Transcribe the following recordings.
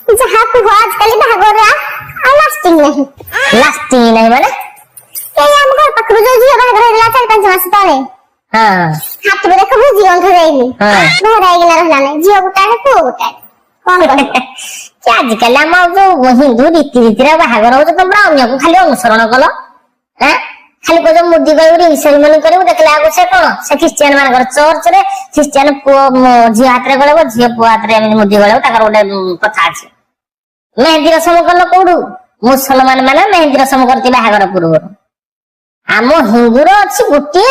ଯାହା କୁହ ଆଜିକାଲି ବାହାଘର ଆଉ ଲାଷ୍ଟିଂ ନାହିଁ। ଲାଷ୍ଟିଂ ନାହିଁ ମାନେ ଏଇ ଆମ ଘର ପାଖରୁ ଯୋଉ ଝିଅ ବାହାଘର ହେଇଥିଲା 4-5 ମାସ ତଳେ, ହାତରୁ ଦେଖ ଭୋଜି ଗନ୍ଧ ଯାଇନି, ଘର ହେଇକିନା ରହିଲା ନାହିଁ। ଝିଅ ଗୋଟାଏ ପୁଅ ଗୋଟାଏ, କଣ କହିବ? କି ଆଜିକାଲି ଆମ ଯୋଉ ହିନ୍ଦୁ ରୀତିରେ ବାହାଘର ହଉଛି, ତମେ ଅନ୍ୟକୁ ଖାଲି ଅନୁସରଣ କଲ। ଖାଲି କହୁଛ ମୁଦି କରିବୁ ରିଙ୍ଗ ସେରିମନି କରିବୁ, ଦେଖିଲା ବେଳକୁ ସେ କଣ ସେ ଖ୍ରୀଷ୍ଟିଆନ ମାନଙ୍କର ଚର୍ଚ୍ଚରେ ଖ୍ରୀଷ୍ଟିଆନ ପୁଅ ଝିଅ ହାତରେ ଗଳେଇବ, ଝିଅ ପୁଅ ହାତରେ ଏମିତି ମୁଦି ଗଳେଇବ। ତାଙ୍କର ଗୋଟେ କଥା ଅଛି। ମେହେନ୍ଦୀ ରସମ କଲ କୋଉଠୁ? ମୁସଲମାନ ମାନେ ମେହେନ୍ଦୀ ରସମ କରନ୍ତି ବାହାଘର ପୂର୍ବରୁ। ଆମ ହିନ୍ଦୁର ଅଛି ଗୋଟିଏ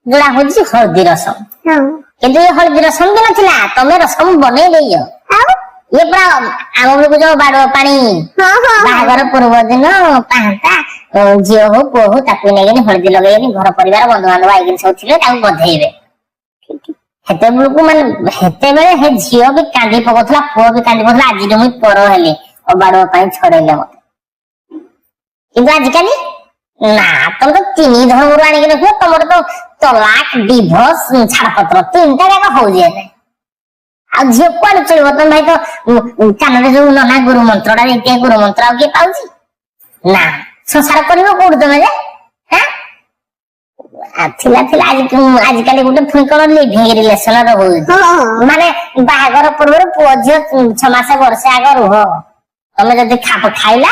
ଯୋଉଟା ହଉଛି ହଳଦୀ ରସମ। କିନ୍ତୁ ଏ ହଳଦୀ ରସମ ବି ନଥିଲା, ତମେ ରସମ ବନେଇ ଦେଇଛ। ଇଏ ପୁରା ଆମ ବେଳକୁ ଯୋଉ ବାଡୁଅ ପାଣି ବାହାଘର ପୂର୍ବ ଦିନ ପାହାନ୍ତା ଝିଅ ହଉ ପୁଅ ହଉ ତାକୁ ନେଇକିନି ହଳଦୀ ଲଗେଇକି ଘର ପରିବାର ବନ୍ଧୁବାନ୍ଧବ ଆଇକିନି ସବୁ ଥିଲେ ତାକୁ ବଧେଇବେ। ସେତେବେଳକୁ ମାନେ ସେତେବେଳେ ହେ ଝିଅ ବି କାନ୍ଦି ପକଉଥିଲା, ପୁଅ ବି କାନ୍ଦି ପକଉଥିଲା, ଆଜିଠୁ ମୁଁ ପର ହେଲି ବାଡୁଅ ପାଇଁ ଛଡେଇଲେ ମତେ। କିନ୍ତୁ ଆଜିକାଲି ନା, ତମେ ତ 3 ଧର୍ମରୁ ଆଣିକି ରଖିବ, ତମର ତ ତଲାକ ଡିଭୋର୍ସ ଛାଡପତ୍ର 3ଟା ଯାକ ହଉଛି ଏବେ। ଆଉ ଝିଅ କୁଆଡେ ଚଳିବ? ତମ ଭାଇ ତ କାନରେ ଯୋଉ ନନା ଗୁରୁ ମନ୍ତ୍ରଟା ଦେଇଥିବେ, ଗୁରୁ ମନ୍ତ୍ର ଆଉ କିଏ ପାଉଛି? ନା, ସଂସାର କରିବ କୋଉଠି ତମେ ଯେ? ଥିଲା ଆଜିକାଲି ଗୋଟେ ପୁଣି କଣ ଲିଭିଂ ରିଲେସନ ରହୁଛି। ମାନେ ବାହାଘର ପୂର୍ବରୁ ପୁଅ ଝିଅ 6 ମାସ ବର୍ଷେ ଆଗ ରୁହ, ତମେ ଯଦି ଖାପ ଖାଇଲା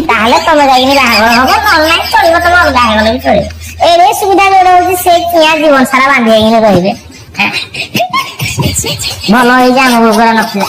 ତାହେଲେ ତମେ ଯାଇକି ବାହାଘର ହବ, ନହେଲେ ନାହିଁ ଚଳିବ, ତମେ ଅଲଗା ହେଇଗଲେ ବି ଚଳିବ। ଏଇ ସୁବିଧା ଯୋଉଟା ହଉଛି ସେ କିଆ ଜୀବନ ସାରା ବାନ୍ଧି ହେଇକିନି ରହିବେ। ଭଲ ହେଇଛି ଆମ ବେଳକୁ ନଥିଲା।